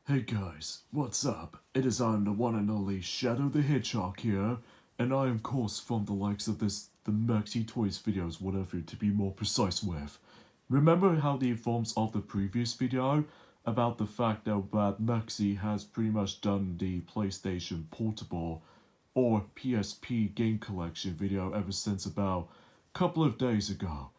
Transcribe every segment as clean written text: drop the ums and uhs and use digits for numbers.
Hey guys, what's up? It is I am the one and only Shadow the Hedgehog here, and I am of course from the likes of the Maxi Toys videos, whatever to be more precise with. Remember how they informed of the previous video about the fact that Maxi has pretty much done the PlayStation Portable or PSP game collection video ever since about a couple of days ago.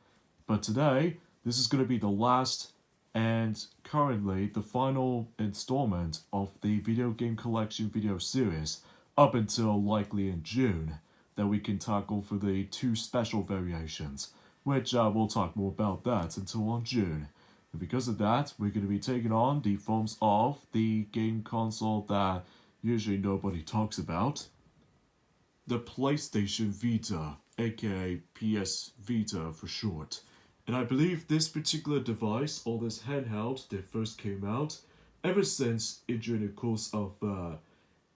But today, this is going to be the last and currently the final installment of the video game collection video series up until likely in June that we can tackle for the two special variations, which we'll talk more about that until on June. And because of that, we're going to be taking on the forms of the game console that usually nobody talks about, the PlayStation Vita, aka PS Vita for short. And I believe this particular device, or this handheld that first came out, ever since during the course of,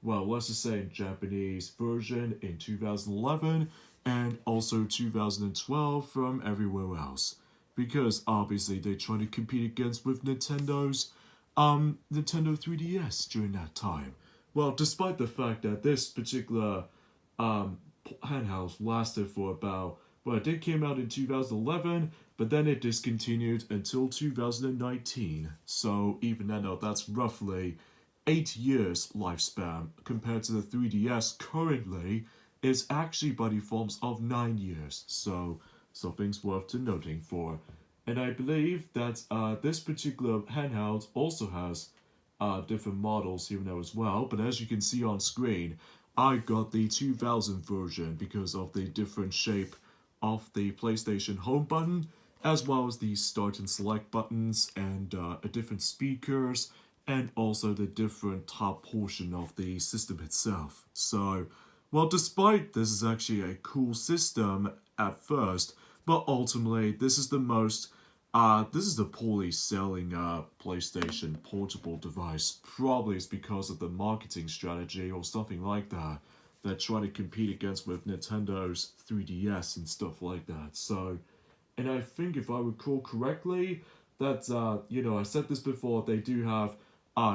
let's just say in Japanese version in 2011 and also 2012 from everywhere else. Because obviously they try to compete against with Nintendo's Nintendo 3DS during that time. Well, despite the fact that this particular handheld lasted for about, it did came out in 2011, but then it discontinued until 2019. So even then, that's roughly 8 years lifespan compared to the 3DS currently is actually by the forms of 9 years. So something's worth to noting for. And I believe that this particular handheld also has different models here and there as well. But as you can see on screen, I got the 2000 version because of the different shape of the PlayStation home button, as well as the start and select buttons and different speakers, and also the different top portion of the system itself. So, despite this is actually a cool system at first, but ultimately this is the poorly selling PlayStation portable device. Probably it's because of the marketing strategy or something like that try to compete against with Nintendo's 3DS and stuff like that. So, and I think if I recall correctly, that, I said this before, they do have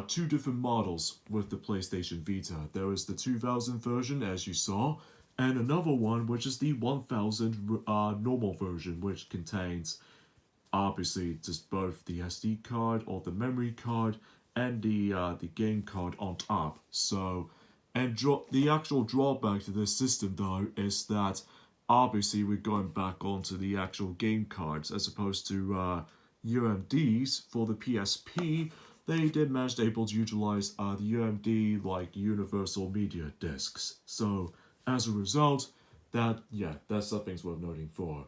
two different models with the PlayStation Vita. There is the 2000 version, as you saw, and another one, which is the 1000 normal version, which contains obviously just both the SD card or the memory card and the game card on top. So, and the actual drawback to this system though is that obviously we're going back onto the actual game cards as opposed to UMDs for the PSP. They did manage to able to utilize the UMD like universal media discs. So as a result, that's something's worth noting for.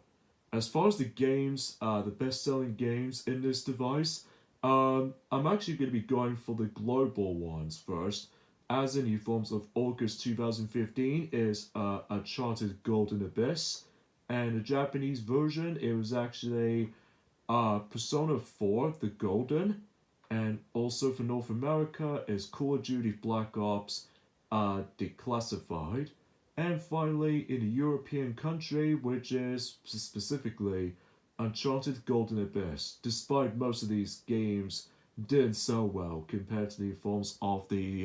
As far as the games, the best-selling games in this device, I'm actually going to be going for the global ones first, as in the forms of August 2015 is Uncharted Golden Abyss, and the Japanese version, it was actually Persona 4 The Golden, and also for North America is Call of Duty Black Ops Declassified. And finally, in a European country, which is specifically Uncharted Golden Abyss, despite most of these games didn't sell well compared to the forms of the,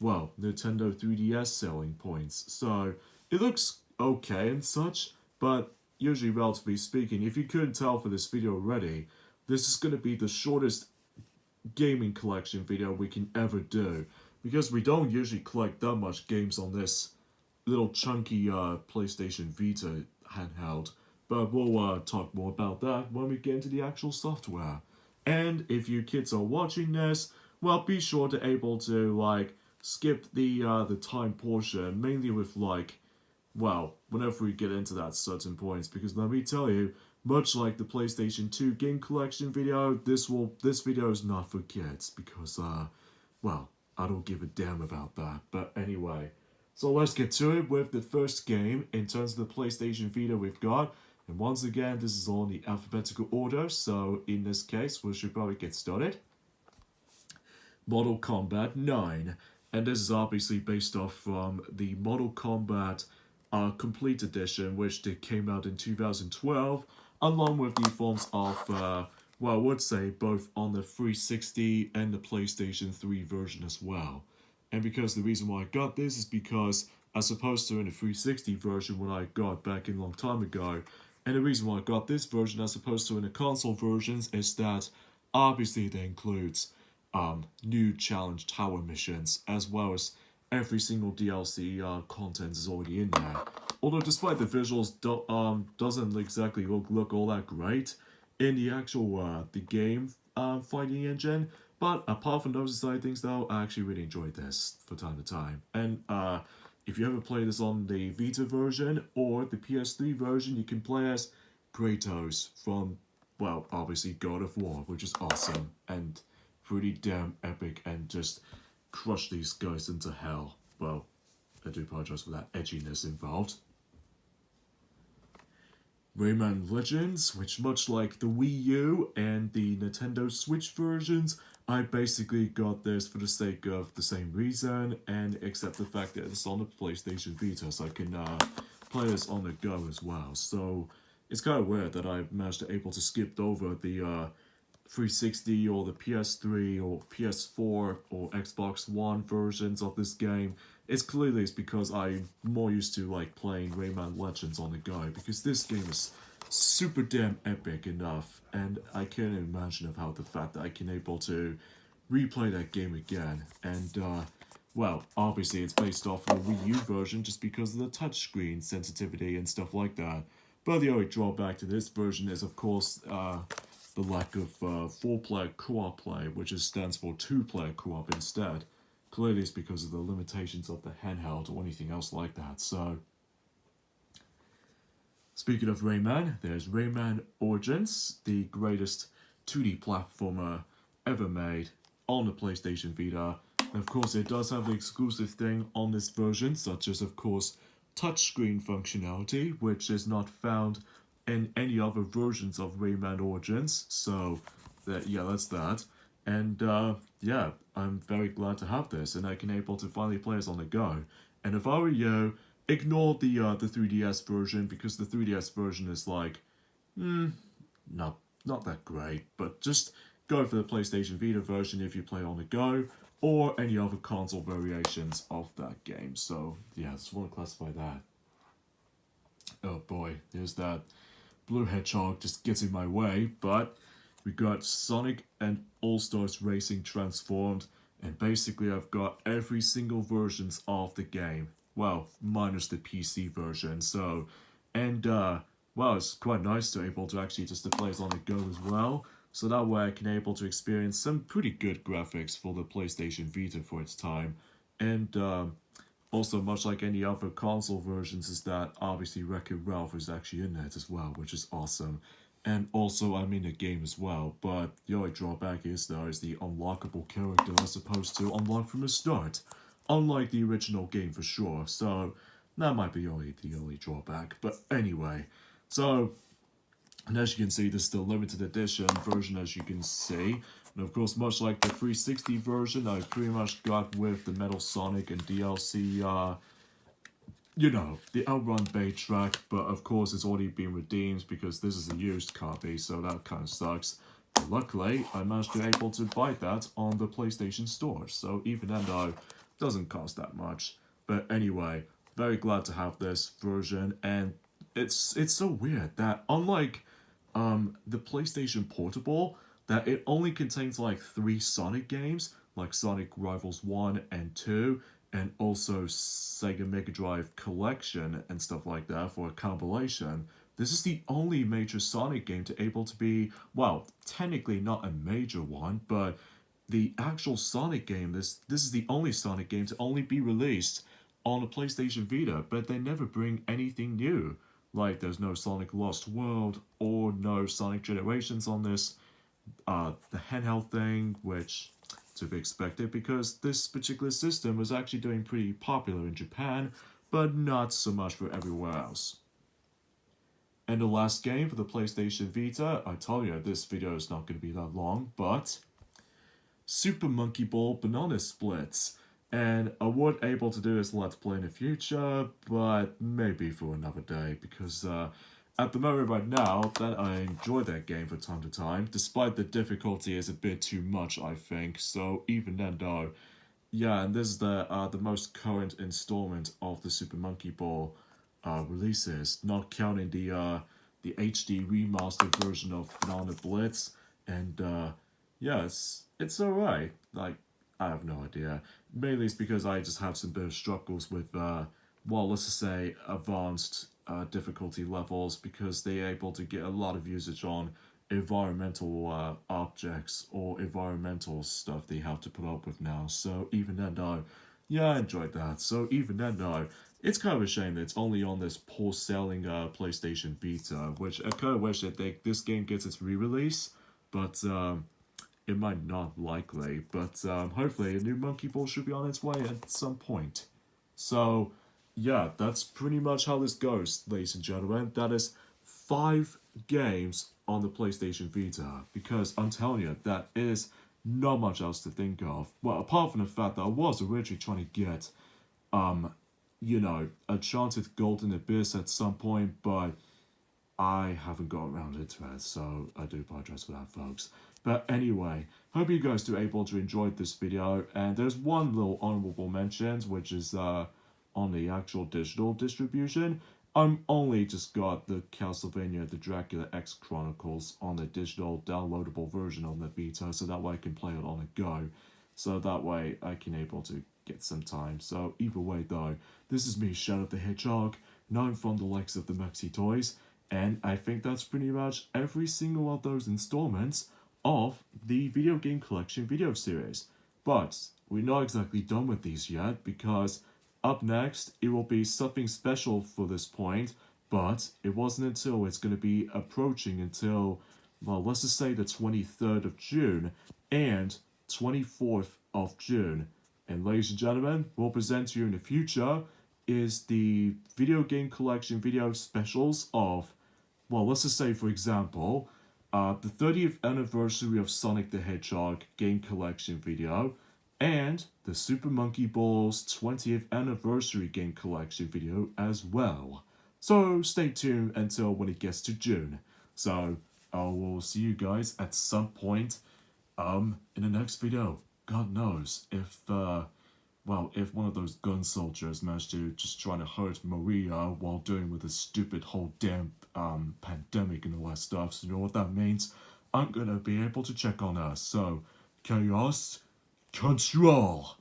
Nintendo 3DS selling points. So, it looks okay and such, but usually, relatively speaking, if you couldn't tell for this video already, this is going to be the shortest gaming collection video we can ever do, because we don't usually collect that much games on this little chunky PlayStation Vita handheld, but we'll talk more about that when we get into the actual software. And if you kids are watching this, be sure to able to skip the time portion, mainly with whenever we get into that certain points, because let me tell you, much like the PlayStation 2 game collection video, this video is not for kids because I don't give a damn about that. But anyway, so let's get to it with the first game in terms of the PlayStation Vita we've got. And once again, this is all in the alphabetical order, so in this case, we should probably get started. Mortal Kombat 9. And this is obviously based off from the Mortal Kombat Complete Edition, which came out in 2012, along with the forms of well, I would say both on the 360 and the PlayStation 3 version as well. And because the reason why I got this is because, as opposed to in the 360 version when I got back in a long time ago, and the reason why I got this version as opposed to in the console versions is that obviously it includes new challenge tower missions as well as every single DLC content is already in there. Although despite the visuals doesn't exactly look all that great in the actual the game fighting engine, but apart from those side things though, I actually really enjoyed this for time to time. And if you ever play this on the Vita version or the PS3 version, you can play as Kratos from, well, obviously God of War, which is awesome and pretty damn epic and just crush these guys into hell. Well, I do apologize for that edginess involved. Rayman Legends, which much like the Wii U and the Nintendo Switch versions, I basically got this for the sake of the same reason, and except the fact that it's on the PlayStation Vita, so I can play this on the go as well. So it's kind of weird that I managed to able to skip over the 360 or the PS3 or PS4 or Xbox One versions of this game. It's because I'm more used to like playing Rayman Legends on the go, because this game is super damn epic enough, and I can't imagine of how the fact that I can able to replay that game again. And well, obviously it's based off of the Wii U version just because of the touchscreen sensitivity and stuff like that. But the only drawback to this version is, of course, the lack of 4-player co-op play, which stands for 2-player co-op instead. Clearly it's because of the limitations of the handheld or anything else like that. So, speaking of Rayman, there's Rayman Origins, the greatest 2D platformer ever made on the PlayStation Vita. And of course it does have the exclusive thing on this version, such as of course touchscreen functionality, which is not found in any other versions of Rayman Origins. So yeah, that's that. And yeah, I'm very glad to have this, and I can able to finally play this on the go. And if I were you, ignore the 3DS version, because the 3DS version is like, not that great. But just go for the PlayStation Vita version if you play on the go, or any other console variations of that game. So yeah, just want to classify that. Oh boy, there's that blue hedgehog just gets in my way, but we got Sonic and All-Stars Racing transformed, and basically I've got every single versions of the game. Well, minus the PC version. So, and well, it's quite nice to able to actually just to play it on the go as well. So that way I can able to experience some pretty good graphics for the PlayStation Vita for its time. And also, much like any other console versions, is that obviously Wreck-It Ralph is actually in it as well, which is awesome. And also, I'm in the game as well, but the only drawback is the unlockable character as opposed to unlock from the start. Unlike the original game for sure, so that might be the only drawback. But anyway, so, and as you can see, this is the limited edition version, as you can see. And of course, much like the 360 version, I pretty much got with the Metal Sonic and DLC, you know, the Outrun bait track, but of course it's already been redeemed because this is a used copy, so that kind of sucks. But luckily, I managed to be able to buy that on the PlayStation Store, so even then though, it doesn't cost that much. But anyway, very glad to have this version, and it's so weird that unlike the PlayStation Portable, that it only contains like 3 Sonic games, like Sonic Rivals 1 and 2, and also Sega Mega Drive Collection and stuff like that for a compilation. This is the only major Sonic game to able to be, well, technically not a major one, but the actual Sonic game, this is the only Sonic game to only be released on the PlayStation Vita, but they never bring anything new. Like there's no Sonic Lost World or no Sonic Generations on this. The handheld thing, which to be expected because this particular system was actually doing pretty popular in Japan, but not so much for everywhere else. And the last game for the PlayStation Vita, I told you this video is not going to be that long, but Super Monkey Ball Banana Splits. And I would able to do this Let's Play in the future, but maybe for another day, because at the moment right now that I enjoy that game from time to time, despite the difficulty is a bit too much, I think. So even then, though, yeah, and this is the most current installment of the Super Monkey Ball releases, not counting the HD remastered version of Banana Blitz, and yeah, it's alright. Like, I have no idea. Mainly it's because I just have some bit of struggles with well, let's just say advanced difficulty levels, because they're able to get a lot of usage on environmental objects or environmental stuff they have to put up with now. So even then, though, yeah, I enjoyed that. So even then, though, it's kind of a shame that it's only on this poor selling PlayStation Vita, which I kind of wish that this game gets its re-release, but it might not likely. But hopefully a new Monkey Ball should be on its way at some point. So yeah, that's pretty much how this goes, ladies and gentlemen. That is 5 games on the PlayStation Vita, because I'm telling you, that is not much else to think of. Well, apart from the fact that I was originally trying to get, Uncharted Golden Abyss at some point, but I haven't got around to it, so I do apologize for that, folks. But anyway, hope you guys are able to enjoy this video, and there's one little honorable mention, which is on the actual digital distribution. I'm only just got the Castlevania the Dracula X Chronicles on the digital downloadable version on the Vita, so that way I can play it on the go. So that way I can able to get some time. So either way though, this is me, Shadow the Hedgehog, known from the likes of the Maxi Toys, and I think that's pretty much every single of those installments of the video game collection video series. But we're not exactly done with these yet, because up next, it will be something special for this point, but it wasn't until it's going to be approaching until, well, let's just say the 23rd of June and 24th of June. And ladies and gentlemen, we'll present to you in the future is the video game collection video specials of, well, let's just say, for example, the 30th anniversary of Sonic the Hedgehog game collection video, and the Super Monkey Ball's 20th anniversary game collection video as well. So stay tuned until when it gets to June. So I will see you guys at some point in the next video. God knows if if one of those gun soldiers managed to just try to hurt Maria while dealing with this stupid whole damn pandemic and all that stuff. So you know what that means? I'm gonna be able to check on us. So chaos control.